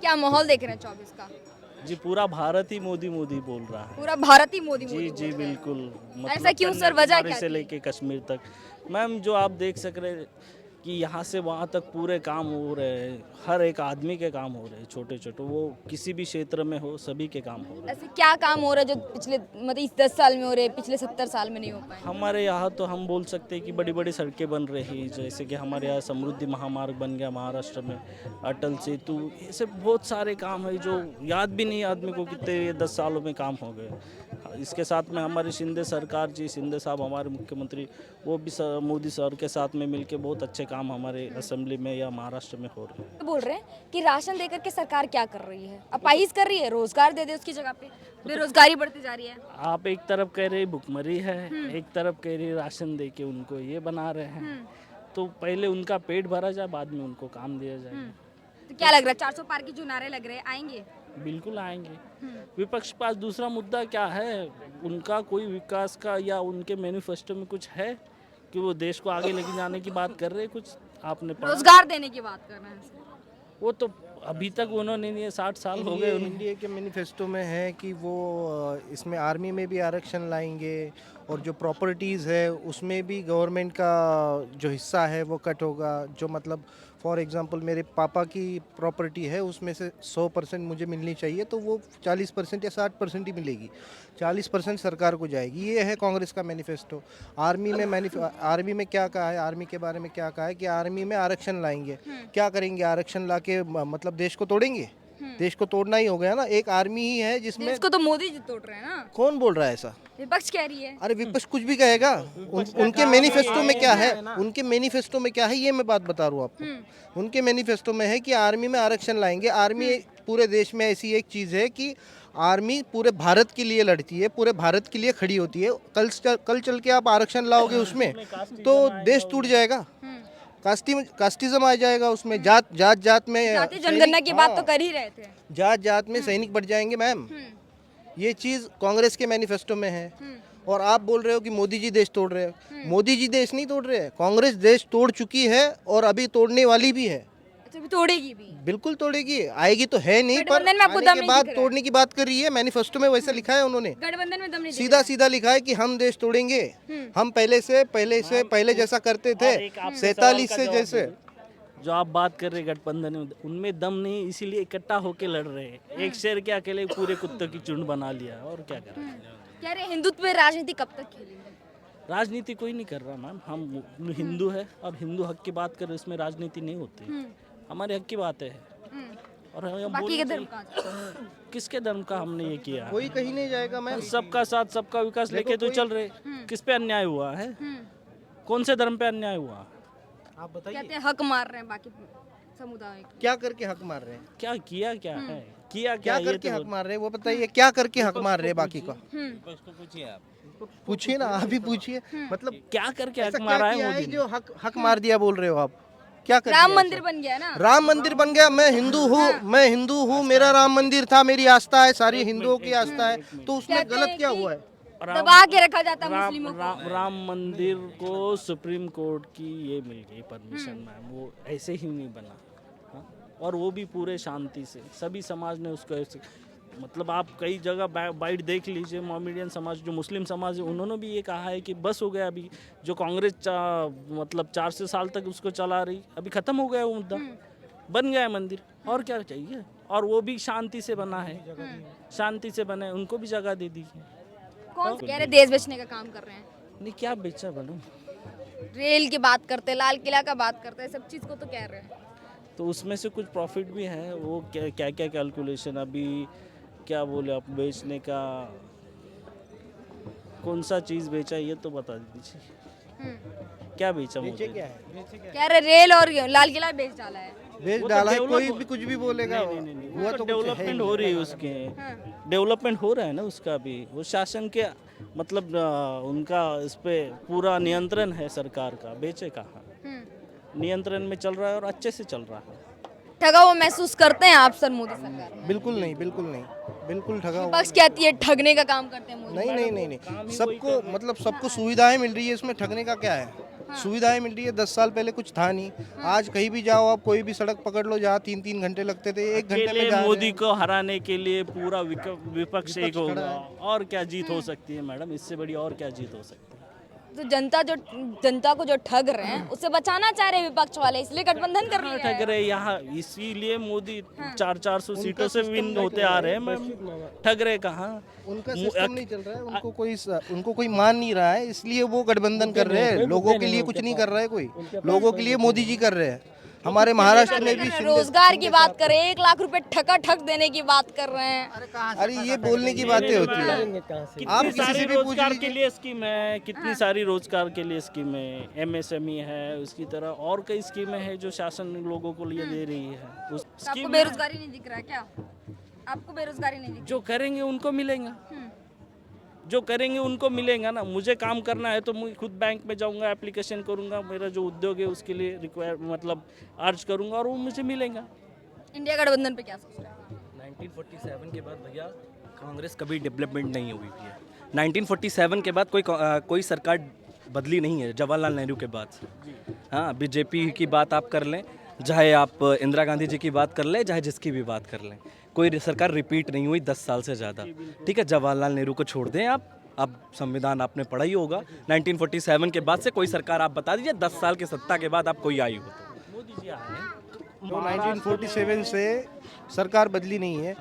क्या माहौल देख रहे हैं 24 का? जी पूरा भारत ही मोदी मोदी बोल रहा है। पूरा भारत ही मोदी जी मोदी जी बोल रहा है। बिल्कुल। ऐसा क्यों सर, वजह कन्याकुमारी क्या से थी? लेके कश्मीर तक मैम, जो आप देख सक रहे कि यहाँ से वहाँ तक पूरे काम हो रहे हैं, हर एक आदमी के काम हो रहे हैं, छोटे छोटे, वो किसी भी क्षेत्र में हो, सभी के काम हो रहे हैं। ऐसे क्या काम हो रहा है जो पिछले मतलब इस 10 साल में हो रहे, पिछले 70 साल में नहीं हो पाए? हमारे यहाँ तो हम बोल सकते हैं कि बड़ी बड़ी सड़कें बन रही, जैसे कि हमारे यहाँ समृद्धि महामार्ग बन गया महाराष्ट्र में, अटल सेतु, ऐसे बहुत सारे काम है जो याद भी नहीं आदमी को कितने 10 सालों में काम हो गए। इसके साथ में हमारी शिंदे सरकार जी, शिंदे साहब हमारे मुख्यमंत्री, वो भी मोदी सर के साथ में मिलके बहुत अच्छे काम हमारे असेंबली में या महाराष्ट्र में हो रहे हैं। तो बोल रहे हैं कि राशन देकर के सरकार क्या कर रही है? अपाहिज कर रही है, रोजगार दे दे उसकी जगह पे, बेरोजगारी बढ़ती जा रही है। आप एक तरफ कह रहे भुखमरी है, एक तरफ कह रही राशन दे के उनको ये बना रहे हैं, तो पहले उनका पेट भरा जाए, बाद में उनको काम दिया जाए। तो क्या लग रहा है 400 पार की जो नारे लग रहे हैं आएंगे? बिल्कुल आएंगे। विपक्ष के पास दूसरा मुद्दा क्या है? उनका कोई विकास का या उनके मैनिफेस्टो में कुछ है कि वो देश को आगे लेके जाने की बात कर रहे हैं? कुछ आपने पढ़ा? रोजगार देने की बात कर रहे हैं। वो तो अभी तक उन्होंने नहीं, 60 साल हो गए उन्हें। इंडिया के मैनिफेस्टो में है कि वो इसमें आर्मी में भी आरक्षण लाएंगे और जो प्रॉपर्टीज़ है उसमें भी गवर्नमेंट का जो हिस्सा है वो कट होगा। जो मतलब फॉर एग्जांपल मेरे पापा की प्रॉपर्टी है उसमें से 100% मुझे मिलनी चाहिए, तो वो 40% या 60% ही मिलेगी, 40% सरकार को जाएगी। ये है कांग्रेस का मैनिफेस्टो। आर्मी में क्या कहा है, आर्मी के बारे में क्या कहा है कि आर्मी में आरक्षण लाएंगे। क्या करेंगे आरक्षण ला के? मतलब देश को तोड़ेंगे? देश को तोड़ना ही हो गया ना। एक आर्मी ही है जिसमें इसको तो मोदी जी तोड़ रहे हैं ना, कौन बोल रहा है ऐसा? विपक्ष कह रही है। अरे विपक्ष कुछ भी कहेगा, उनके मैनिफेस्टो में क्या है, उनके मैनिफेस्टो में क्या है ये मैं बात बता रहा हूँ आपको। उनके मैनिफेस्टो में है कि आर्मी में आरक्षण लाएंगे। आर्मी पूरे देश में ऐसी एक चीज़ है कि आर्मी पूरे भारत के लिए लड़ती है, पूरे भारत के लिए खड़ी होती है। कल चल के आप आरक्षण लाओगे उसमें तो देश टूट जाएगा, कास्टिज्म आ जाएगा उसमें, जात में जाति जनगणना की बात तो कर ही रहे थे। जात में सैनिक बढ़ जाएंगे मैम। ये चीज़ कांग्रेस के मैनिफेस्टो में है। और आप बोल रहे हो कि मोदी जी देश तोड़ रहे हैं। मोदी जी देश नहीं तोड़ रहे हैं, कांग्रेस देश तोड़ चुकी है और अभी तोड़ने वाली भी है। अच्छा, अभी तोड़ेगी भी? बिल्कुल तोड़ेगी, आएगी तो है नहीं, पर गठबंधन में आपको आने दम के नहीं बाद दिख रहा है? तोड़ने की बात कर रही है। मैनिफेस्टो में वैसा लिखा है उन्होंने, गठबंधन में दम नहीं दिख सीधा रहा। सीधा लिखा है कि हम देश तोड़ेंगे। हम पहले जैसा करते थे, और एक आपसे 47 सवाल से का जैसे। जो आप बात कर रहे हैं गठबंधन में, उनमें दम नहीं, इसीलिए इकट्ठा होके लड़ रहे हैं। एक शेर के अकेले पूरे कुत्तों की चुंड बना लिया, और क्या कर रहे हैं? कह रहे हैं हिंदुत्व में राजनीति कब तक खेलेंगे? राजनीति कोई नहीं कर रहा मैम, हम हिंदू है और हिंदू हक की बात कर रहे हैं, इसमें राजनीति नहीं होती। हमारे हक की बातें है और हम बाकी के बोलना धर्म चाहिए। कहाँ? किसके धर्म का हमने ये किया? कोई कहीं नहीं जाएगा मैम। सबका साथ सबका विकास लेके तो चल रहे। किस पे अन्याय हुआ है? कौन से धर्म पे अन्याय हुआ? आप बताइए कहते हैं हक मार रहे हैं बाकी समुदाय को। क्या करके हक मार रहे हैं? क्या किया, क्या है किया, क्या ये करके तो हक मार रहे हैं वो बताइए। क्या करके हक मार रहे हैं बाकी का? पूछिए ना, आप भी पूछिए। मतलब क्या करके हक ऐसा क्या मारा किया है है मोदी ने? जो हक मार दिया बोल रहे हो आप? क्या कर राम दिया मंदिर ऐसा? बन गया ना। राम मंदिर बन गया। मैं हिंदू हूँ, मेरा राम मंदिर था, मेरी आस्था है, सारी हिंदुओं की आस्था है, तो उसमें कहते गलत हैं क्या कि हुआ है? दबा के रखा जाता है मुस्लिमों को। राम मंदिर को सुप्रीम कोर्ट की ये मिल गई परमिशन मैम, वो ऐसे ही नहीं बना। हाँ? और वो भी पूरे शांति से, सभी समाज ने उसको मतलब आप कई जगह बाइट देख लीजिए, मोमेडियन समाज, जो मुस्लिम समाज है, उन्होंने भी ये कहा है कि बस हो गया अभी। जो कांग्रेस मतलब 400 साल तक उसको चला रही, अभी खत्म हो गया वो मुद्दा, बन गया है मंदिर, और क्या चाहिए? और वो भी शांति से बना है, शांति से बने, उनको भी जगह दे दी है। कौन से कह रहे देश बेचने का काम कर रहे हैं? नहीं, क्या बेचा मैडम? रेल की बात करते हैं, लाल किला का बात करते हैं, सब चीज को तो कह रहे हैं। तो उसमें से कुछ प्रॉफिट भी है, वो क्या क्या क्या कैलकुलेशन अभी क्या बोले आप, बेचने का कौन सा चीज़ बेचा ये तो बता दीजिए। क्या बेचा मोदी ने? क्या है? कह रहे रेल और लाल किला बेच डाला है। बेच वो तो डाला है, डेवलप कोई हो- भी कुछ भी बोलेगा। हुआ तो कुछ है डेवलपमेंट ही। हो रही है उसके, डेवलपमेंट हो रहा है ना उसका भी। वो शासन के मतलब उनका इस पे पूरा नियंत्रण है सरकार का, बेचे कहाँ, नियंत्रण में चल रहा है और अच्छे से चल रहा है। ठगा हुआ महसूस करते हैं आप सर मोदी सरकार में? बिल्कुल नहीं, बिल्कुल नहीं, बिल्कुल ठगा हुआ। विपक्ष कहती है ठगने का काम करते हैं मोदी। नहीं, सबको मतलब सबको सुविधाएं मिल रही है, इसमें ठगने का क्या है? सुविधाएं मिल रही है। 10 साल पहले कुछ था नहीं। आज कहीं भी जाओ आप, कोई भी सड़क पकड़ लो, जहाँ 3-3 घंटे लगते थे 1 घंटे में अकेले जा रहे मोदी हैं। को हराने के लिए पूरा विपक्ष एक खड़ा होगा। है। और क्या जीत हो सकती है मैडम, इससे बड़ी और क्या जीत हो सकती है। तो जनता को जो ठग रहे हैं उससे बचाना चाह रहे हैं विपक्ष वाले, इसलिए गठबंधन कर रहे ठग हैं। रहे यहाँ, इसीलिए मोदी 400 सीटों से विन होते आ रहे हैं मैम। ठग रहे कहाँ? उनका सिस्टम नहीं चल रहा है, उनको कोई मान नहीं रहा है, इसलिए वो गठबंधन कर रहे हैं। लोगों के लिए कुछ नहीं कर रहा है कोई, लोगों के लिए मोदी जी कर रहे हैं। हमारे महाराष्ट्र में भी रोजगार की बात करें, 1 लाख रुपए ठक देने की बात कर रहे हैं। अरे ये बोलने की बातें होती है। आप कितनी किसी सारी से भी पूछ रोजगार के लीजिए। लिए स्कीम है, कितनी सारी रोजगार के लिए स्कीम है, एमएसएमई है, उसकी तरह और कई स्कीमें हैं जो शासन लोगों को लिए दे रही है। उस आपको स्कीम बेरोजगारी नहीं दिख रहा है क्या? आपको बेरोजगारी नहीं दिख जो करेंगे उनको मिलेगा, जो करेंगे उनको मिलेगा ना। मुझे काम करना है तो मैं खुद बैंक में जाऊंगा, एप्लीकेशन करूंगा, मेरा जो उद्योग है उसके लिए रिक्वायर मतलब अर्ज करूंगा और वो मुझे मिलेगा। इंडिया गठबंधन पे क्या सोच रहे हैं? 1947 के बाद भैया कांग्रेस कभी डेवलपमेंट नहीं हुई थी। 1947 के बाद कोई सरकार बदली नहीं है, जवाहरलाल नेहरू के बाद से। हाँ, बीजेपी की बात आप कर लें, चाहे आप इंदिरा गांधी जी की बात कर लें, चाहे जिसकी भी बात कर लें, कोई सरकार रिपीट नहीं हुई 10 साल से ज़्यादा। ठीक है, जवाहरलाल नेहरू को छोड़ दें आप, अब संविधान आपने पढ़ा ही होगा। 1947 के बाद से कोई सरकार आप बता दीजिए 10 साल की सत्ता के बाद आप कोई आई हो तो। मोदी जी आए तो 1947 से सरकार बदली नहीं है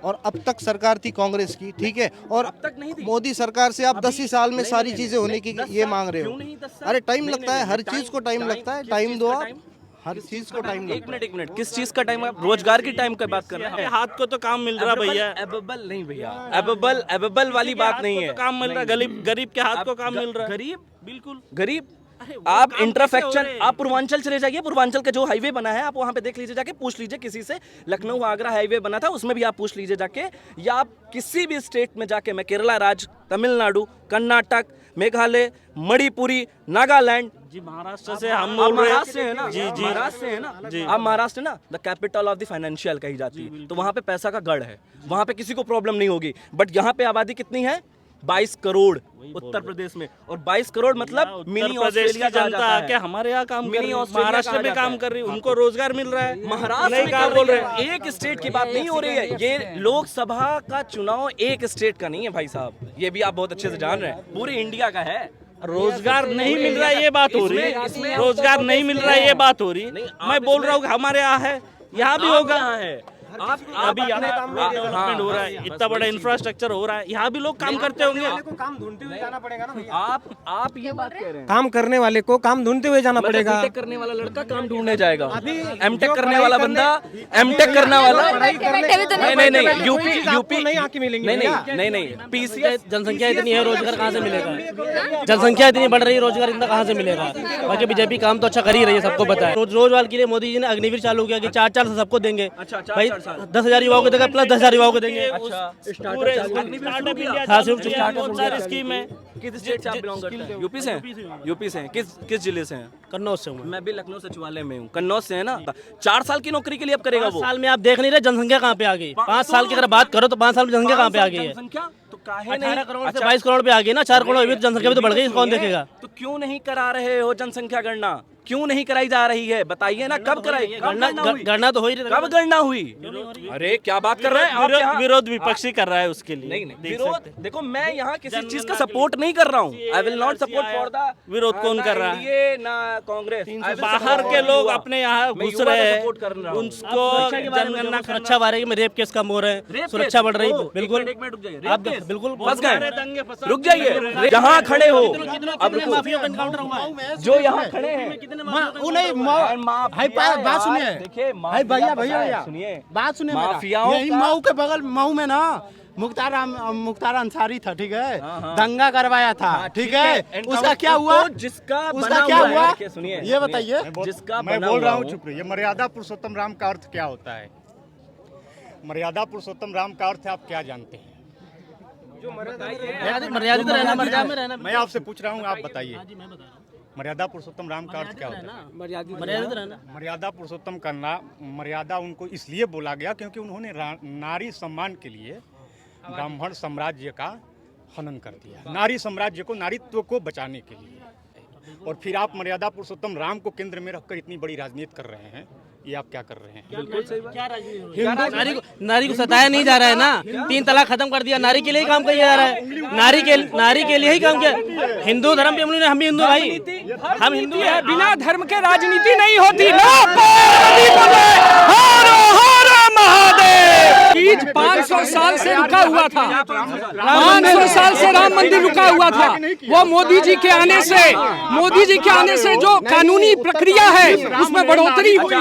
और अब तक सरकार थी कांग्रेस की, ठीक है। और अब तक नहीं थी। मोदी सरकार से आप 10 ही साल में सारी चीजें होने की 10 ये साल मांग रहे क्यों नहीं 10 हो। साल? अरे टाइम नहीं, लगता नहीं, है, हर टाइम- चीज को टाइम लगता है। किस टाइम चीज़ दो का आप, टाइम? हर चीज को टाइम एक लगता है। मिनट, किस चीज़ का टाइम? रोजगार की टाइम की बात कर रहे हैं। हाथ को तो काम मिल रहा भैया, एबेबल नहीं भैया, एबेबल वाली बात नहीं है। तो काम मिल रहा, गरीब के हाथ को काम मिल रहा है। गरीब बिल्कुल। गरीब वो आप काम कैसे हो इंफ्रास्ट्रक्चर, रहे हैं? आप पूर्वांचल चले जाइए, पूर्वांचल का जो हाईवे बना है आप वहां पे देख लीजिए, जाके पूछ लीजिए किसी से। लखनऊ आगरा हाईवे बना था, उसमें भी आप पूछ लीजिए जाके, या आप किसी भी स्टेट में जाके, मैं केरला राज्य, तमिलनाडु, कर्नाटक, मेघालय, मणिपुरी, नागालैंड, जी महाराष्ट्र से हम आप बोल रहे महाराष्ट्र से है हैं। ना, जी जी महाराष्ट्र से है ना, जी। आप महाराष्ट्र ना, the capital of the financial कही जाती है, तो वहां पे पैसा का गढ़ है, वहां पे किसी को प्रॉब्लम नहीं होगी। बट यहाँ पे आबादी कितनी है? 22 करोड़ उत्तर प्रदेश में, और 22 करोड़ मतलब उत्तर मिनी प्रदेश की ऑस्ट्रेलिया कहा जनता जाता आके है। हमारे यहाँ काम कर मिनी रही है, ऑस्ट्रेलिया महाराष्ट्र कहा में जाता काम है। कर रही है, उनको रोजगार मिल रहा है। महाराष्ट्र नहीं में क्या कर बोल रही रहे हैं? है, एक स्टेट की बात नहीं हो रही है। ये लोकसभा का चुनाव एक स्टेट का नहीं है भाई साहब, ये भी आप बहुत अच्छे से जान रहे हैं, पूरे इंडिया का है। रोजगार नहीं मिल रहा है ये बात हो रही है, इसमें रोजगार नहीं मिल रहा है ये बात हो रही नहीं, है। आप मैं बोल रहा हूँ हमारे यहाँ है, यहाँ भी होगा। यहाँ है आप अभी यहाँ डेवलपमेंट हो रहा है, इतना बड़ा इंफ्रास्ट्रक्चर हो रहा है, यहाँ भी लोग काम करते होंगे। काम ढूंढते हुए जाना पड़ेगा ना। आप ये बात कह रहे हैं, काम करने वाले को काम ढूंढते हुए जाना पड़ेगा। बीटेक करने वाला लड़का काम ढूंढने जाएगा, एमटेक करने वाला बंदा, एमटेक करने वाला बैठे हुए तो नहीं नहीं नहीं नहीं, यूपी नहीं आके मिलेंगे नहीं पीसीएस जनसंख्या इतनी है, रोजगार कहाँ से मिलेगा? जनसंख्या इतनी बढ़ रही है, रोजगार इतना कहाँ से मिलेगा? बाकी बीजेपी काम तो अच्छा कर ही रही है, सबको पता है। रोजगार के लिए मोदी जी ने अग्निवीर चालू किया कि 4-4 से सबको देंगे। भाई 10,000 युवाओं को देगा, प्लस 10,000 युवाओं को देंगे। पूरे स्टार्टअप इंडिया हाँ, सिर्फ इंडिया में बहुत सारी स्कीम है। किस स्टेट से आप बिलोंग करते हैं? यूपी से हैं। किस जिले से हैं? कन्नौज से हूँ। मैं भी लखनऊ सचिवालय में हूँ, कन्नौज से है ना। 4 साल की नौकरी के लिए अब करेगा 5 वो। साल में आप देख नहीं रहे जनसंख्या कहाँ पे आ गई? 5 साल की अगर बात करो तो 5 साल में जनसंख्या कहाँ पे आ गई है? जनसंख्या तो काहे 18 नहीं? करोड़ से 22 करोड़ पे आ गई ना, 4 करोड़ अभी तो जनसंख्या भी तो बढ़ गई, कौन देखेगा? तो क्यों नहीं करा रहे हो जनसंख्या गणना? क्यों नहीं कराई जा रही है? बताइए ना, कब कराई? गणना तो हो ही रही। कब गणना हुई? अरे क्या बात कर रहे हैं आप? यहाँ- विरोध विपक्षी कर रहा है उसके लिए। नहीं देख विरोध, सकते हैं। देखो मैं यहाँ किसी चीज का सपोर्ट नहीं कर रहा हूँ। I will not support for the विरोध कौन कर रहा है? ये ना कांग्रेस। I will बाहर support के लोग युवा। अपने यहाँ मैं घुस युवा रहे का हैं, support कर रहा हूँ। उनको जनगणना सुरक्षा बारे में रेप केस कम हो रहे हैं, सुरक्षा बढ़ रही है। बिल्कुल एक मिनट रुक जाइए। आप बिल्कुल फंस सारे गए, दंगे फसाद रुक जाइए। जहाँ खड़े हो अब रुको। माफिया का एनकाउंटर हुआ है। जो यहाँ खड़े हैं भाई बात सुनिए, देखिए भाई भैया सुनिए, बात सुनिए, माफियाओं यही का- मऊ के बगल मऊ में ना मुख्तार अंसारी था, ठीक है, दंगा करवाया था, ठीक है, उसका क्या हुआ? जिसका उसका क्या हुआ? सुनिए, ये बताइए। जिसका मैं बना बोल रहा हुआ हूँ, चुप रहिए। मर्यादा पुरुषोत्तम राम का अर्थ क्या होता है? मर्यादा पुरुषोत्तम राम का अर्थ आप क्या जानते हैं? मर्यादित रहना, मर्यादा में रहना। मैं आपसे पूछ रहा हूँ, आप बताइए। मर्यादा पुरुषोत्तम राम का अर्थ क्या होता है? मर्यादित रहना। मर्यादा पुरुषोत्तम करना, मर्यादा उनको इसलिए बोला गया क्योंकि उन्होंने नारी सम्मान के लिए ब्राह्मण साम्राज्य का हनन कर दिया। नारी साम्राज्य को, नारीत्व को बचाने के लिए और फिर आप मर्यादा पुरुषोत्तम राम को केंद्र में रखकर इतनी बड़ी राजनीति कर रहे हैं, ये आप क्या कर रहे हैं? नारी को सताया नहीं जा रहा है ना, 3 तलाक खत्म कर दिया, नारी के लिए ही काम किया जा रहा है, नारी के लिए ही काम किया। हिंदू धर्म पे हम भी हिंदू भाई, हम हिंदू हैं। बिना धर्म के राजनीति नहीं होती। 500 साल से रुका हुआ था, 500 साल से राम मंदिर रुका हुआ था। वो मोदी जी के आने से जो कानूनी प्रक्रिया है उसमें बढ़ोतरी हुई।